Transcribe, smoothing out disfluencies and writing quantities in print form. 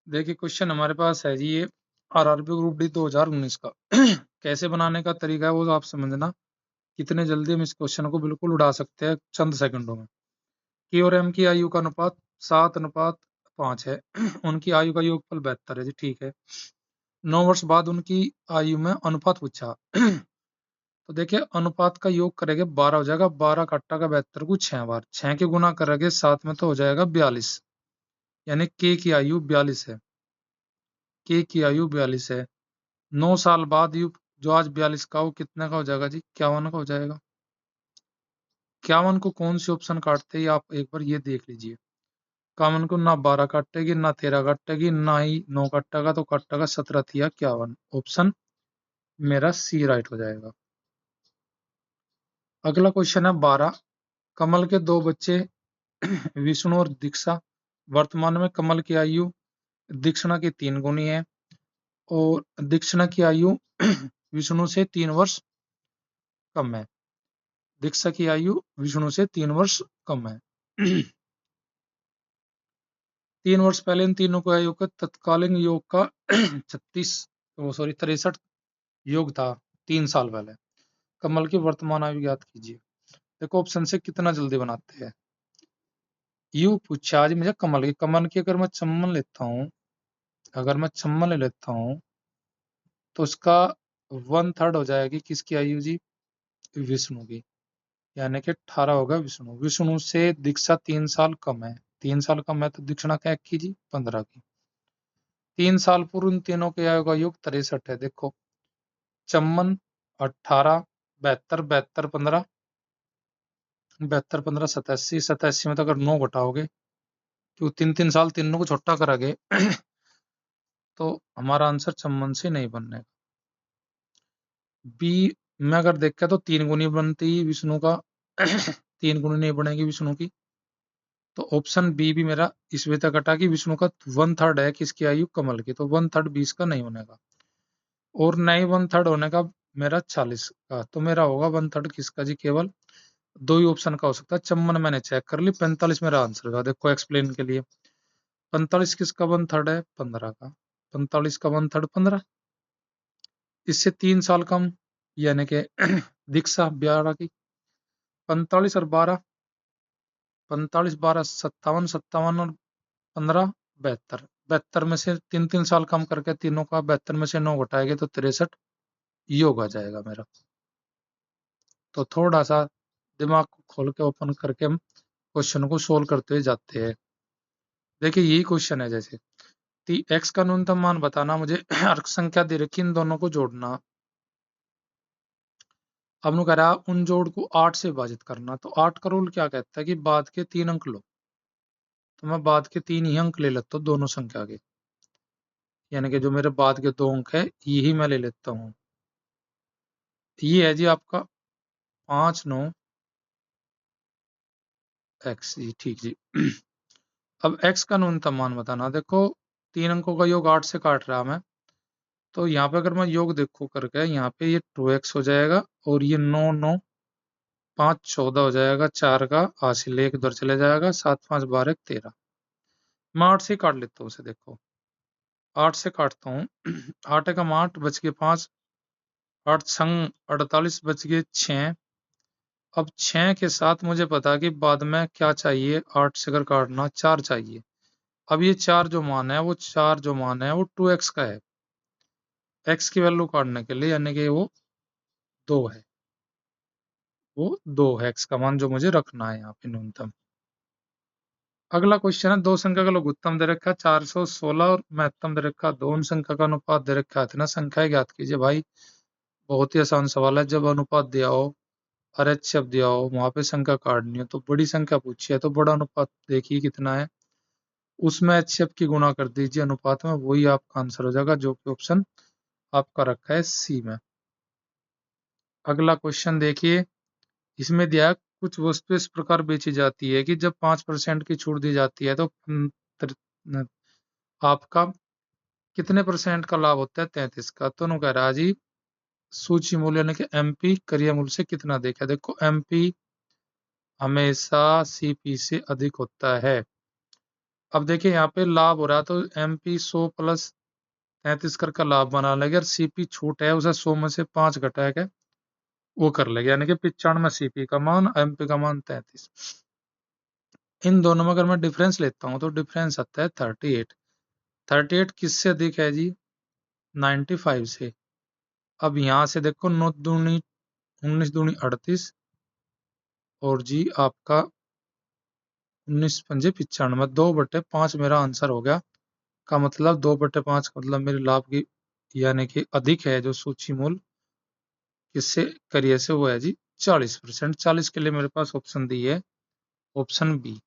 देखिए क्वेश्चन हमारे पास है जी, ये आरआरबी ग्रुप डी 2019 का कैसे बनाने का तरीका है वो आप समझना। कितने जल्दी हम इस क्वेश्चन को बिल्कुल उड़ा सकते हैं चंद सेकंडों में। की और एम की आयु का अनुपात 7:5 है। उनकी आयु का योगफल 72 है जी, ठीक है। 9 वर्ष बाद उनकी आयु में अनुपात पूछा। तो देखिए अनुपात का योग करेंगे 12 हो जाएगा, 12 काटा का 72 को 6 बार, 6 के गुना करेंगे 7 में तो हो जाएगा 42, यानी के की आयु 42 है। के की आयु 42 है। 9 साल बाद यू जो आज 42 का वो कितने का हो जाएगा जी? 51 का हो जाएगा। 51 को कौन सी ऑप्शन काटते हैं आप एक बार ये देख लीजिए। 51 को ना 12 काटेगी ना 13 काटेगी ना ही 9 काटेगा, तो काटेगा 17 थिया 51। ऑप्शन मेरा सी राइट हो जाएगा। अगला क्वेश्चन है 12। कमल के दो बच्चे विष्णु और दीक्षा। वर्तमान में कमल की आयु दीक्षणा की 3 गुनी है और दीक्षणा की आयु विष्णु से 3 वर्ष कम है। दीक्षा की आयु विष्णु से 3 वर्ष कम है। 3 वर्ष पहले इन तीनों को आयु का तत्कालीन योग का 63 योग था 3 साल पहले। कमल की वर्तमान आयु ज्ञात कीजिए। देखो ऑप्शन से कितना जल्दी बनाते हैं। यू पूछा आज मुझे कमल की अगर मैं चम्मन लेता हूँ, अगर मैं चम्मन ले लेता हूँ तो उसका 1/3 हो जाएगी किसकी आयु जी? विष्णु की, यानी कि 18 होगा विष्णु। विष्णु से दीक्षा 3 साल कम है। 3 साल कम है तो दीक्षणा क्या की जी? 15 की। 3 साल पूर्व इन तीनों के आयु का योग 63 है। देखो चम्मन 18, 72, 72, 15, 72, 15, 87, 87 में तो अगर 9 घटाओगे क्यों 3-3 साल तीनों को छोटा करागे तो हमारा आंसर चम्मन से नहीं बनने का। बी में अगर देखा तो 3 गुनी बनती विष्णु का 3 गुनी नहीं बनेगी विष्णु की, तो ऑप्शन बी भी मेरा इस वजह कटा कि विष्णु का 1/3 है किसकी आयु? कमल की, तो 1/3 20 का नहीं बनेगा। और नहीं 1/3 होने का मेरा 40 का, तो मेरा होगा 1/3 किसका जी? केवल दो ही ऑप्शन का हो सकता है। चम्मन मैंने चेक कर ली, 45 मेरा आंसर का। देखो एक्सप्लेन के लिए 45 किसका 1/3 है? 15 का। 45 का 1/3 15, इससे 3 साल कम, यानी कि दीक्षा 12 की। 45 और 12, 45 12 57, 57 और 15 72, 72 में से 3-3 साल कम करके तीनों का 72 में से 9 घटाएंगे तो 63 योग आ जाएगा मेरा। तो थोड़ा सा दिमाग को खोल के ओपन करके हम क्वेश्चन को सोल्व करते हुए जाते हैं। देखिए यही क्वेश्चन है, जैसे एक्स का न्यूनतम मान बताना मुझे अर्क संख्या दे रखी, इन दोनों को जोड़ना। अब नु कह रहा उन जोड़ को 8 से विभाजित करना, तो 8 का रूल क्या कहता है कि बाद के 3 अंक लो, तो मैं बाद के 3 ही अंक ले लेता हूँ दोनों संख्या के, यानी कि जो मेरे बाद के 2 अंक है यही मैं ले लेता हूँ। ये है जी आपका 5 9 एक्स जी, ठीक जी। अब एक्स का न्यूनतम मान बताना। देखो 3 अंकों का योग 8 से काट रहा मैं, तो यहाँ पे अगर मैं योग देखो करके यहाँ पे ये 2x हो जाएगा और ये 9 9 5 14 हो जाएगा, 4 का हासिल 1 उधर चले जाएगा, 7 5 12 13। मैं 8 से काट लेता हूँ उसे। देखो 8 से काटता हूँ 8 का 8 बच गए 5, 8 छंग 48 बच गए 6। अब 6 के साथ मुझे पता कि बाद में क्या चाहिए, 8 से अगर काटना 4 चाहिए। अब ये 4 जो मान है वो 4 जो मान है वो 2x का है, x की वैल्यू काटने के लिए, यानी कि वो 2 है। वो 2 है x का मान जो मुझे रखना है यहाँ पे न्यूनतम। अगला क्वेश्चन है दो संख्या का लघुत्तम दे रखा है 416 और महत्तम दे रखा है 2, उन संख्या का अनुपात दे रखा है इतना, संख्या ज्ञात कीजिए। भाई बहुत ही आसान सवाल है। जब अनुपात दिया हो और एच शब्द दिया हो वहां पे संख्या काटनी हो, तो बड़ी संख्या पूछी है तो बड़ा अनुपात देखिए कितना है, उसमें एच शब्द की गुणा कर दीजिए अनुपात में, वही आपका आंसर हो जाएगा, जो कि ऑप्शन आपका रखा है सी में। अगला क्वेश्चन देखिए, इसमें दिया है, कुछ वस्तु इस प्रकार बेची जाती है कि जब 5% की छूट दी जाती है तो तर- आपका कितने परसेंट का लाभ होता है? 33 का। तो नु कह रहा है जी सूची मूल्य यानी कि एमपी क्रिया मूल्य से कितना देखा। देखो एमपी हमेशा सीपी से अधिक होता है, अब देखिए यहाँ पे लाभ हो रहा है तो MP 100 प्लस 33 कर का लाभ बना लेगा। और CP छूट है उसे 100 में से 5 घटा के वो कर लेगा, यानी कि 95 CP का मान, MP का मान 33। इन दोनों में अगर मैं डिफरेंस लेता हूँ तो डिफरेंस आता है 38। 38 किससे अधिक है जी? 95 से। अब यहाँ से देखो 9 दूनी 19 दूनी 38 और जी आपका 19 पंजे 95, 2/5 मेरा आंसर हो गया। का मतलब 2/5 का मतलब मेरे लाभ की यानी कि अधिक है जो सूची मूल किससे करियर से वो है जी 40%। 40 के लिए मेरे पास ऑप्शन दी है, ऑप्शन बी।